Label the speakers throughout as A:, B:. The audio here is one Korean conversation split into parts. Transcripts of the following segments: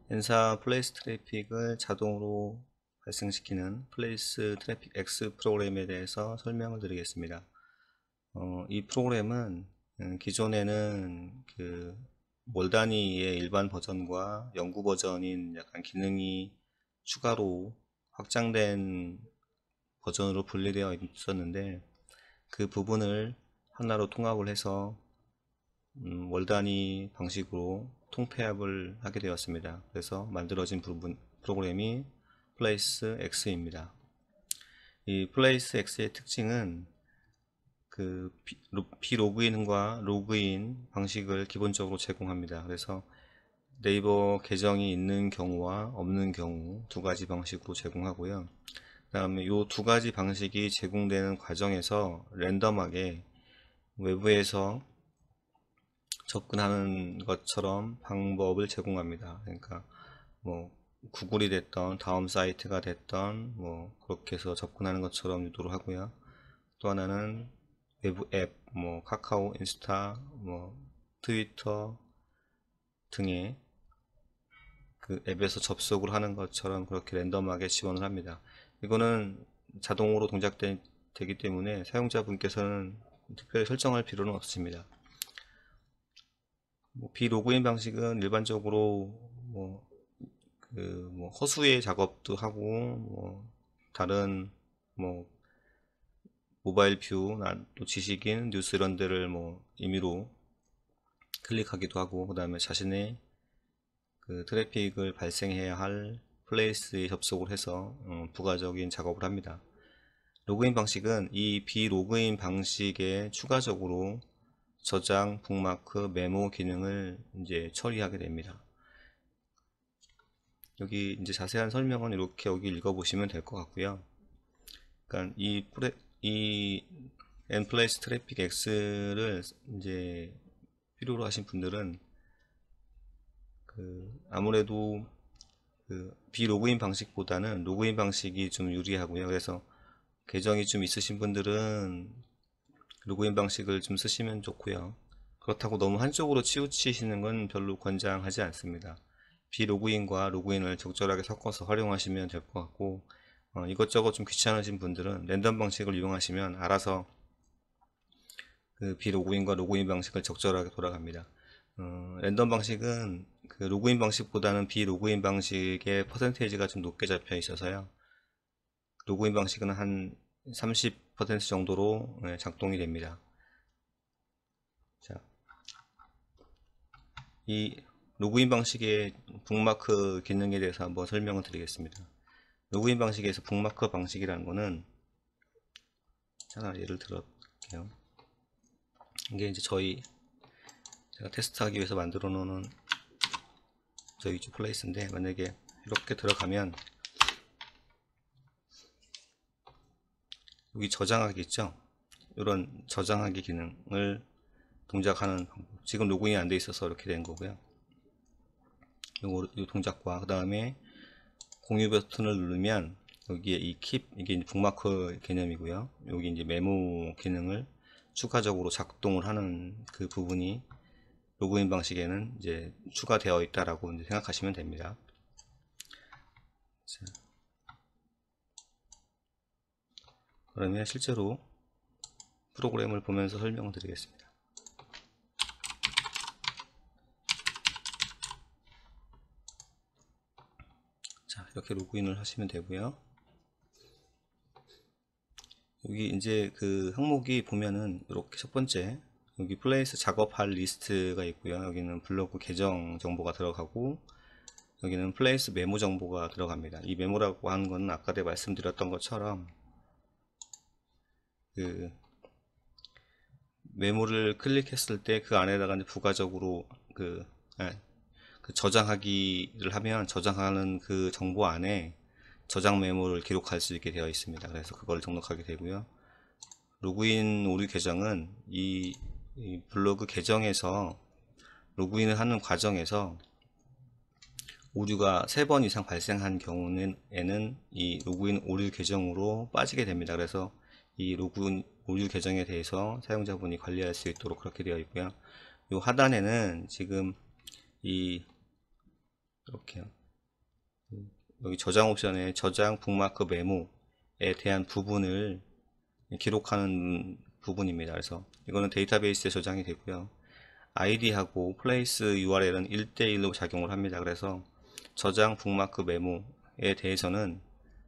A: N사 플레이스 트래픽을 자동으로 발생시키는 플레이스 트래픽 X 프로그램에 대해서 설명을 드리겠습니다. 이 프로그램은 기존에는 그 몰다니의 일반 버전과 연구 버전인 약간 기능이 추가로 확장된 버전으로 분리되어 있었는데, 그 부분을 하나로 통합을 해서 월 단위 방식으로 통폐합을 하게 되었습니다. 그래서 만들어진 프로그램이 플레이스 X입니다. 이 플레이스 X의 특징은 그 비로그인과 로그인 방식을 기본적으로 제공합니다. 그래서 네이버 계정이 있는 경우와 없는 경우 두 가지 방식으로 제공하고요. 그 다음에 이 두 가지 방식이 제공되는 과정에서 랜덤하게 외부에서 접근하는 것처럼 방법을 제공합니다. 그러니까 뭐 구글이 됐던 다음 사이트가 됐던 뭐 그렇게 해서 접근하는 것처럼 유도를 하고요. 또 하나는 외부 앱, 뭐 카카오, 인스타, 뭐 트위터 등의 그 앱에서 접속을 하는 것처럼 그렇게 랜덤하게 지원을 합니다. 이거는 자동으로 동작되기 때문에 사용자분께서는 특별히 설정할 필요는 없습니다. 비로그인 방식은 일반적으로 뭐 허수의 작업도 하고 뭐 다른 뭐 모바일 뷰, 또 지식인, 뉴스 이런 데를 뭐 임의로 클릭하기도 하고, 그 다음에 자신의 그 트래픽을 발생해야 할 플레이스에 접속을 해서 부가적인 작업을 합니다. 로그인 방식은 이 비로그인 방식에 추가적으로 저장, 북마크, 메모 기능을 이제 처리하게 됩니다. 여기 이제 자세한 설명은 이렇게 여기 읽어보시면 될 것 같고요. 그러니까 이 n플레이스 트래픽 X를 이제 필요로 하신 분들은 아무래도 비로그인 방식보다는 로그인 방식이 좀 유리하고요. 그래서 계정이 좀 있으신 분들은 로그인 방식을 좀 쓰시면 좋고요. 그렇다고 너무 한쪽으로 치우치시는 건 별로 권장하지 않습니다. 비로그인과 로그인을 적절하게 섞어서 활용하시면 될 것 같고, 이것저것 좀 귀찮으신 분들은 랜덤 방식을 이용하시면 알아서 그 비로그인과 로그인 방식을 적절하게 돌아갑니다. 랜덤 방식은 그 로그인 방식보다는 비로그인 방식의 퍼센테이지가 좀 높게 잡혀 있어서요. 로그인 방식은 한 30% 정도로 작동이 됩니다. 자, 이 로그인 방식의 북마크 기능에 대해서 한번 설명을 드리겠습니다. 로그인 방식에서 북마크 방식이라는 거는, 하나 예를 들어볼게요. 이게 이제 제가 테스트하기 위해서 만들어 놓은 저희 위주 플레이스인데, 만약에 이렇게 들어가면 여기 저장하기 있죠. 이런 저장하기 기능을 동작하는 방법. 지금 로그인이 안 돼 있어서 이렇게 된 거고요. 이 동작과 그 다음에 공유 버튼을 누르면 여기에 이 킵, 이게 북마크 개념이고요. 여기 이제 메모 기능을 추가적으로 작동을 하는 그 부분이 로그인 방식에는 이제 추가되어 있다라고 이제 생각하시면 됩니다. 자, 그러면 실제로 프로그램을 보면서 설명을 드리겠습니다. 자, 이렇게 로그인을 하시면 되고요. 여기 이제 그 항목이 보면은 이렇게 첫 번째 여기 플레이스 작업할 리스트가 있고요. 여기는 블로그 계정 정보가 들어가고, 여기는 플레이스 메모 정보가 들어갑니다. 이 메모라고 하는 건 아까 내가 말씀드렸던 것처럼 그 메모를 클릭했을 때 그 안에다가 이제 부가적으로 그 저장하기를 하면 저장하는 그 정보 안에 저장 메모를 기록할 수 있게 되어 있습니다. 그래서 그걸 등록하게 되고요. 로그인 오류 계정은 이 블로그 계정에서 로그인을 하는 과정에서 오류가 3번 이상 발생한 경우에는 이 로그인 오류 계정으로 빠지게 됩니다. 그래서 이 로그인 오류 계정에 대해서 사용자분이 관리할 수 있도록 그렇게 되어 있고요. 이 하단에는 지금 이렇게 여기 저장 옵션에 저장 북마크 메모에 대한 부분을 기록하는 부분입니다. 그래서 이거는 데이터베이스에 저장이 되고요. id하고 place url은 1대1로 작용을 합니다. 그래서 저장 북마크 메모에 대해서는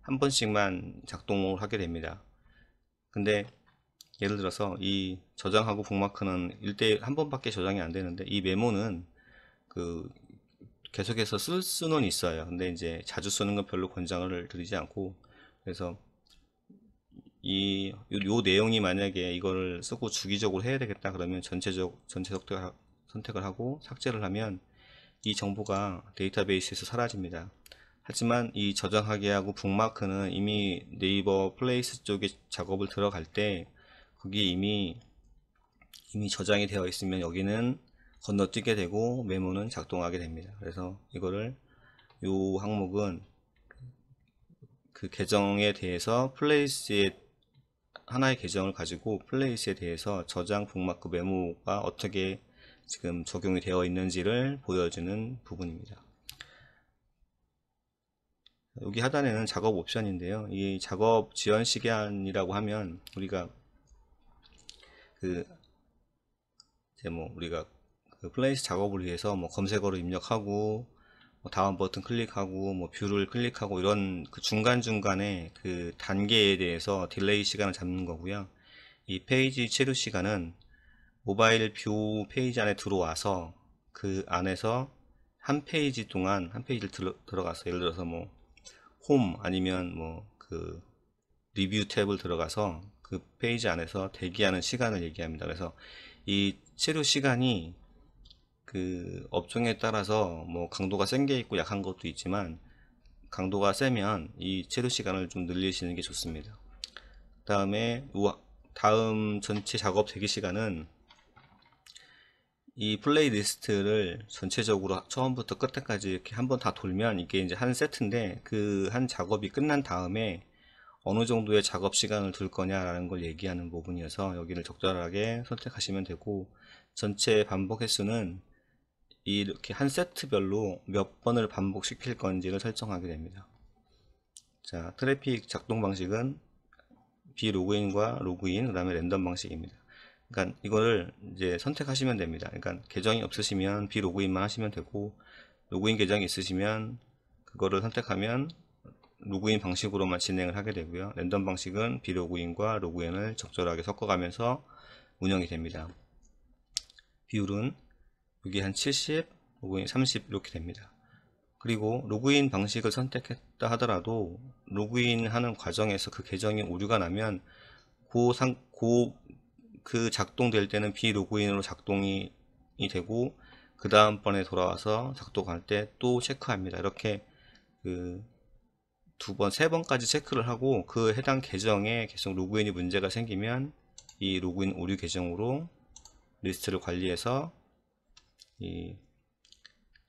A: 한 번씩만 작동을 하게 됩니다. 근데 예를 들어서 이 저장하고 북마크는 1대1 한 번밖에 저장이 안 되는데, 이 메모는 그 계속해서 쓸 수는 있어요. 근데 이제 자주 쓰는 건 별로 권장을 드리지 않고, 그래서 요 내용이 만약에 이거를 쓰고 주기적으로 해야 되겠다 그러면 전체 선택을 하고 삭제를 하면 이 정보가 데이터베이스에서 사라집니다. 하지만 이 저장하기 하고 북마크는 이미 네이버 플레이스 쪽에 작업을 들어갈 때 거기 이미 저장이 되어 있으면 여기는 건너뛰게 되고 메모는 작동하게 됩니다. 그래서 이거를 요 항목은 그 계정에 대해서 플레이스의 하나의 계정을 가지고 플레이스에 대해서 저장 북마크 메모가 어떻게 지금 적용이 되어 있는지를 보여주는 부분입니다. 여기 하단에는 작업 옵션인데요. 이 작업 지연 시간이라고 하면 우리가 우리가 그 플레이스 작업을 위해서 뭐 검색어를 입력하고 뭐 다음 버튼 클릭하고 뭐 뷰를 클릭하고 이런 그 중간중간에 그 단계에 대해서 딜레이 시간을 잡는 거고요. 이 페이지 체류 시간은 모바일 뷰 페이지 안에 들어와서 그 안에서 한 페이지 동안 한 페이지를 들어가서 예를 들어서 뭐 홈 아니면 뭐 그 리뷰 탭을 들어가서 그 페이지 안에서 대기하는 시간을 얘기합니다. 그래서 이 체류 시간이 그 업종에 따라서 뭐 강도가 센 게 있고 약한 것도 있지만, 강도가 세면 이 체류 시간을 좀 늘리시는 게 좋습니다. 다음에 다음 전체 작업 대기 시간은 이 플레이리스트를 전체적으로 처음부터 끝까지 이렇게 한번 다 돌면 이게 이제 한 세트인데, 그 한 작업이 끝난 다음에 어느 정도의 작업 시간을 둘 거냐라는 걸 얘기하는 부분이어서 여기를 적절하게 선택하시면 되고, 전체 반복 횟수는 이렇게 한 세트별로 몇 번을 반복시킬 건지를 설정하게 됩니다. 자, 트래픽 작동 방식은 비로그인과 로그인, 그 다음에 랜덤 방식입니다. 그러니까 이거를 이제 선택하시면 됩니다. 그러니까 계정이 없으시면 비로그인만 하시면 되고, 로그인 계정이 있으시면 그거를 선택하면 로그인 방식으로만 진행을 하게 되고요. 랜덤 방식은 비로그인과 로그인을 적절하게 섞어가면서 운영이 됩니다. 비율은 여기 한 70, 로그인 30 이렇게 됩니다. 그리고 로그인 방식을 선택했다 하더라도 로그인 하는 과정에서 그 계정에 오류가 나면 그 작동될 때는 비로그인으로 작동이 되고, 그 다음번에 돌아와서 작동할 때 또 체크합니다. 이렇게 그 두 번, 세 번까지 체크를 하고 그 해당 계정에 계속 로그인이 문제가 생기면 이 로그인 오류 계정으로 리스트를 관리해서 이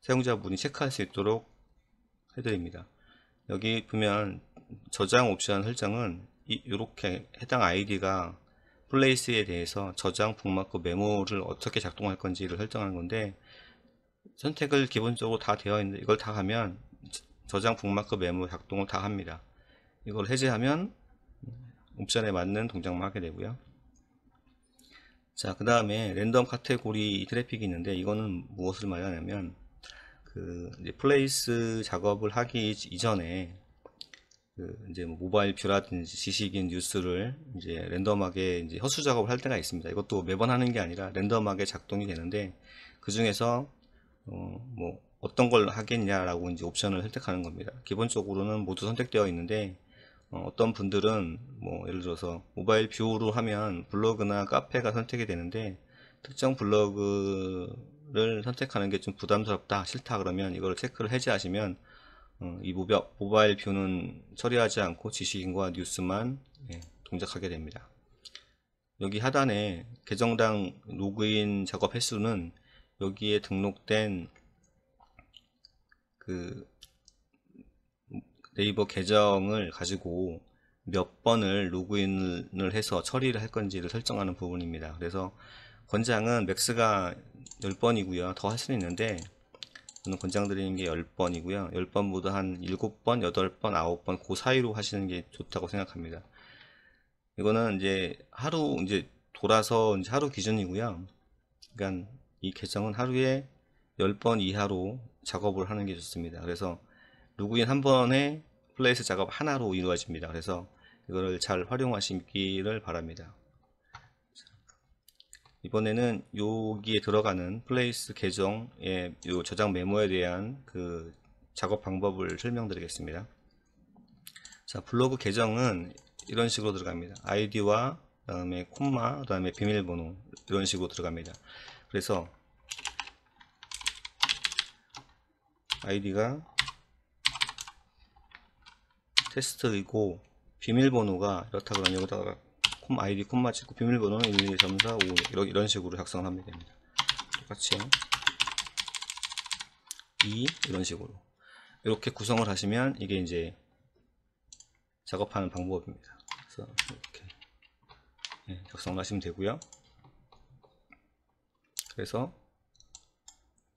A: 사용자분이 체크할 수 있도록 해드립니다. 여기 보면 저장 옵션 설정은 이렇게 해당 아이디가 플레이스에 대해서 저장 북마크 메모를 어떻게 작동할 건지를 설정하는 건데, 선택을 기본적으로 다 되어 있는데 이걸 다 하면 저장 북마크 메모 작동을 다 합니다. 이걸 해제하면 옵션에 맞는 동작만 하게 되고요. 자, 그 다음에 랜덤 카테고리 트래픽이 있는데, 이거는 무엇을 말하냐면 그 이제 플레이스 작업을 하기 이전에 그 이제 뭐 모바일 뷰라든지 지식인 뉴스를 이제 랜덤하게 이제 허수 작업을 할 때가 있습니다. 이것도 매번 하는 게 아니라 랜덤하게 작동이 되는데, 그 중에서 뭐 어떤 걸 하겠냐라고 이제 옵션을 선택하는 겁니다. 기본적으로는 모두 선택되어 있는데, 어떤 분들은 뭐 예를 들어서 모바일 뷰로 하면 블로그나 카페가 선택이 되는데, 특정 블로그를 선택하는 게 좀 부담스럽다, 싫다 그러면 이걸 체크를 해제하시면 이 모바일 뷰는 처리하지 않고 지식인과 뉴스만 동작하게 됩니다. 여기 하단에 계정당 로그인 작업 횟수는 여기에 등록된 그 네이버 계정을 가지고 몇 번을 로그인을 해서 처리를 할 건지를 설정하는 부분입니다. 그래서 권장은 맥스가 10번이고요. 더 할 수는 있는데 저는 권장드리는 게 10번이고요. 10번보다 한 7번, 8번, 9번 그 사이로 하시는 게 좋다고 생각합니다. 이거는 이제 하루 이제 돌아서 이제 하루 기준이고요. 그러니까 이 계정은 하루에 10번 이하로 작업을 하는 게 좋습니다. 그래서 로그인 한 번에 플레이스 작업 하나로 이루어집니다. 그래서 이거를 잘 활용하시기를 바랍니다. 이번에는 여기에 들어가는 플레이스 계정의 요 저장 메모에 대한 그 작업 방법을 설명드리겠습니다. 자, 블로그 계정은 이런 식으로 들어갑니다. 아이디와 그다음에 콤마, 그다음에 비밀번호 이런 식으로 들어갑니다. 그래서 아이디가 테스트이고 비밀번호가 이렇다 그러면 여기다가 아이디 콤마 찍고 비밀번호는 12345 이런 식으로 작성을 하면 됩니다. 똑같이 2 이런 식으로 이렇게 구성을 하시면 이게 이제 작업하는 방법입니다. 그래서 이렇게 작성을 하시면 되고요. 그래서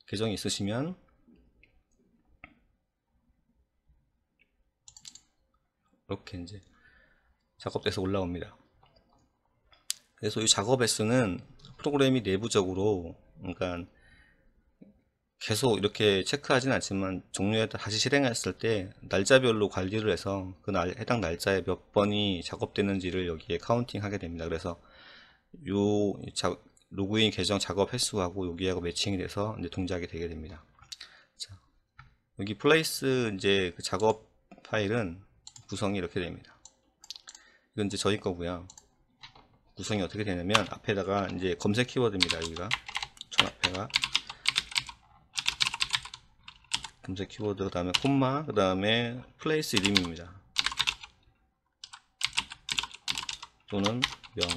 A: 계정이 있으시면 이렇게 이제 작업돼서 올라옵니다. 그래서 이 작업 횟수는 프로그램이 내부적으로 그러니까 계속 이렇게 체크하진 않지만 종료했다 다시 실행했을 때 날짜별로 관리를 해서 그 해당 날짜에 몇 번이 작업되는지를 여기에 카운팅 하게 됩니다. 그래서 요 로그인 계정 작업 횟수하고 여기하고 매칭이 돼서 이제 동작이 되게 됩니다. 자, 여기 플레이스 이제 그 작업 파일은 구성이 이렇게 됩니다. 이건 이제 저희 거고요. 구성이 어떻게 되냐면 앞에다가 이제 검색 키워드입니다. 여기가 전 앞에가 검색 키워드, 그 다음에 콤마, 그 다음에 플레이스 이름입니다. 또는 명.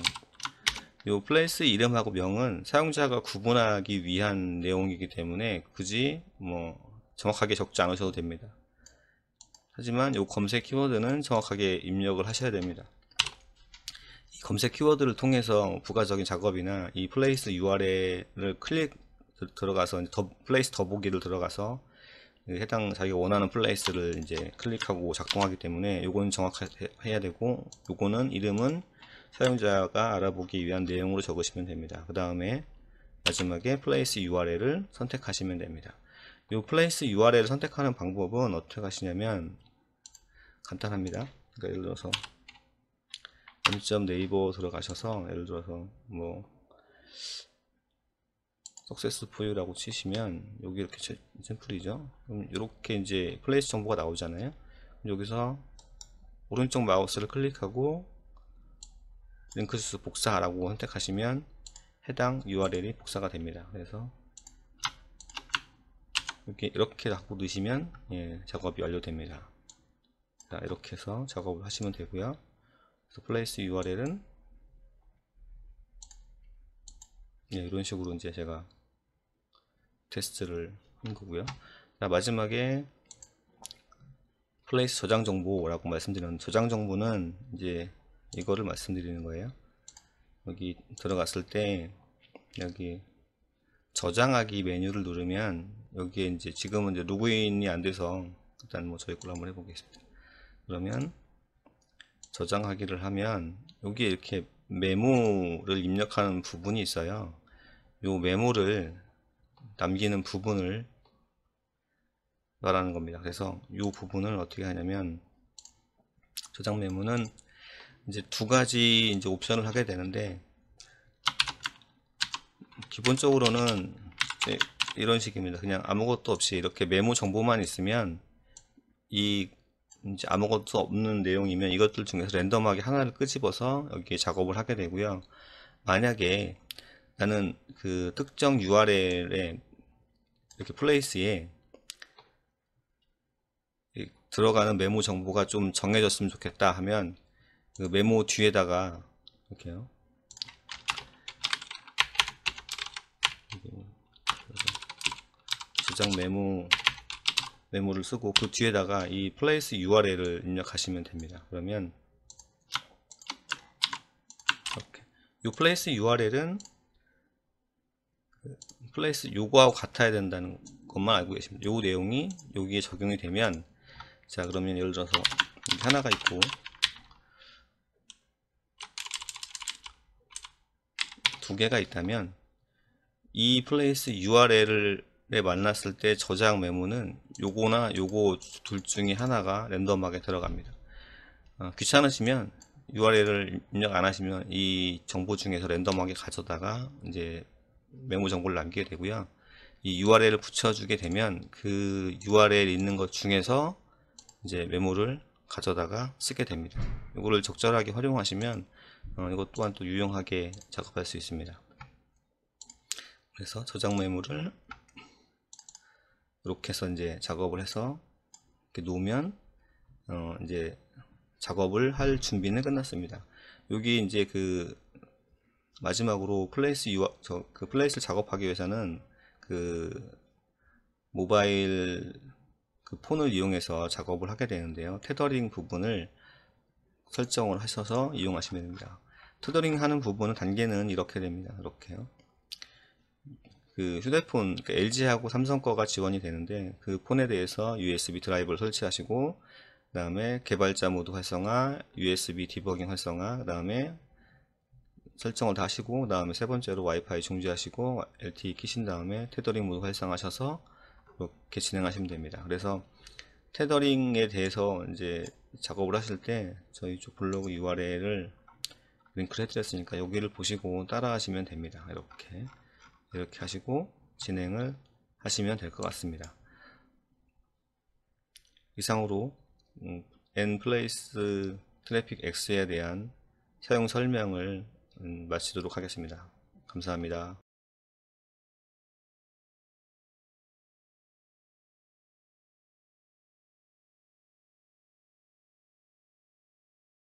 A: 요 플레이스 이름하고 명은 사용자가 구분하기 위한 내용이기 때문에 굳이 뭐 정확하게 적지 않으셔도 됩니다. 하지만 요 검색 키워드는 정확하게 입력을 하셔야 됩니다. 이 검색 키워드를 통해서 부가적인 작업이나 이 플레이스 URL을 들어가서 플레이스 더보기를 들어가서 해당 자기가 원하는 플레이스를 이제 클릭하고 작동하기 때문에 요거는 정확하게 해야 되고, 요거는 이름은 사용자가 알아보기 위한 내용으로 적으시면 됩니다. 그 다음에 마지막에 플레이스 URL을 선택하시면 됩니다. 요 플레이스 URL을 선택하는 방법은 어떻게 하시냐면 간단합니다. 그러니까 예를 들어서 네이버 들어가셔서 예를 들어서 뭐 successful이라고 치시면 여기 이렇게 샘플이죠. 그럼 이렇게 이제 플레이스 정보가 나오잖아요. 여기서 오른쪽 마우스를 클릭하고 링크 주소 복사라고 선택하시면 해당 URL이 복사가 됩니다. 그래서 이렇게 갖고 넣으시면 작업이 완료됩니다. 자, 이렇게 해서 작업을 하시면 되고요. 그래서 플레이스 URL은 이런 식으로 이제 제가 테스트를 한 거고요. 자, 마지막에 플레이스 저장 정보라고 말씀드렸는데, 저장 정보는 이제 이거를 말씀드리는 거예요. 여기 들어갔을 때 여기 저장하기 메뉴를 누르면 여기에 이제 지금은 이제 로그인이 안 돼서 일단 뭐 저희 걸로 한번 해보겠습니다. 그러면 저장하기를 하면 여기에 이렇게 메모를 입력하는 부분이 있어요. 요 메모를 남기는 부분을 말하는 겁니다. 그래서 이 부분을 어떻게 하냐면 저장 메모는 이제 두 가지 이제 옵션을 하게 되는데, 기본적으로는 이런 식입니다. 그냥 아무것도 없이 이렇게 메모 정보만 있으면 이제 아무것도 없는 내용이면 이것들 중에서 랜덤하게 하나를 끄집어서 여기에 작업을 하게 되고요. 만약에 나는 그 특정 URL에 이렇게 플레이스에 들어가는 메모 정보가 좀 정해졌으면 좋겠다 하면 그 메모 뒤에다가 이렇게요. 저장 메모를 쓰고 그 뒤에다가 이 플레이스 URL을 입력하시면 됩니다. 그러면 이렇게 이 플레이스 URL은 플레이스 요거하고 같아야 된다는 것만 알고 계십니다. 요 내용이 여기에 적용이 되면, 자 그러면 예를 들어서 여기 하나가 있고 두 개가 있다면 이 플레이스 URL을 만났을 때 저장 메모는 요거나 요거 둘 중에 하나가 랜덤하게 들어갑니다. 귀찮으시면 URL을 입력 안 하시면 이 정보 중에서 랜덤하게 가져다가 이제 메모 정보를 남기게 되고요. 이 URL을 붙여주게 되면 그 URL 있는 것 중에서 이제 메모를 가져다가 쓰게 됩니다. 이거를 적절하게 활용하시면 이것 또한 또 유용하게 작업할 수 있습니다. 그래서 저장 메모를 이렇게 해서 이제 작업을 해서 이렇게 놓으면 이제 작업을 할 준비는 끝났습니다. 여기 이제 그 마지막으로 플레이스를 작업하기 위해서는 그 모바일 그 폰을 이용해서 작업을 하게 되는데요. 테더링 부분을 설정을 하셔서 이용하시면 됩니다. 테더링 하는 부분은 단계는 이렇게 됩니다. 이렇게요. 그 휴대폰, 그러니까 LG하고 삼성 거가 지원이 되는데 그 폰에 대해서 USB 드라이버를 설치하시고, 그 다음에 개발자 모드 활성화, USB 디버깅 활성화, 그 다음에 설정을 다 하시고, 그 다음에 세 번째로 와이파이 중지하시고 LTE 키신 다음에 테더링 모드 활성화하셔서 이렇게 진행하시면 됩니다. 그래서 테더링에 대해서 이제 작업을 하실 때 저희 쪽 블로그 URL을 링크를 해드렸으니까 여기를 보시고 따라 하시면 됩니다. 이렇게 하시고 진행을 하시면 될 것 같습니다. 이상으로 nplace 트래픽 X에 대한 사용 설명을 마치도록 하겠습니다. 감사합니다.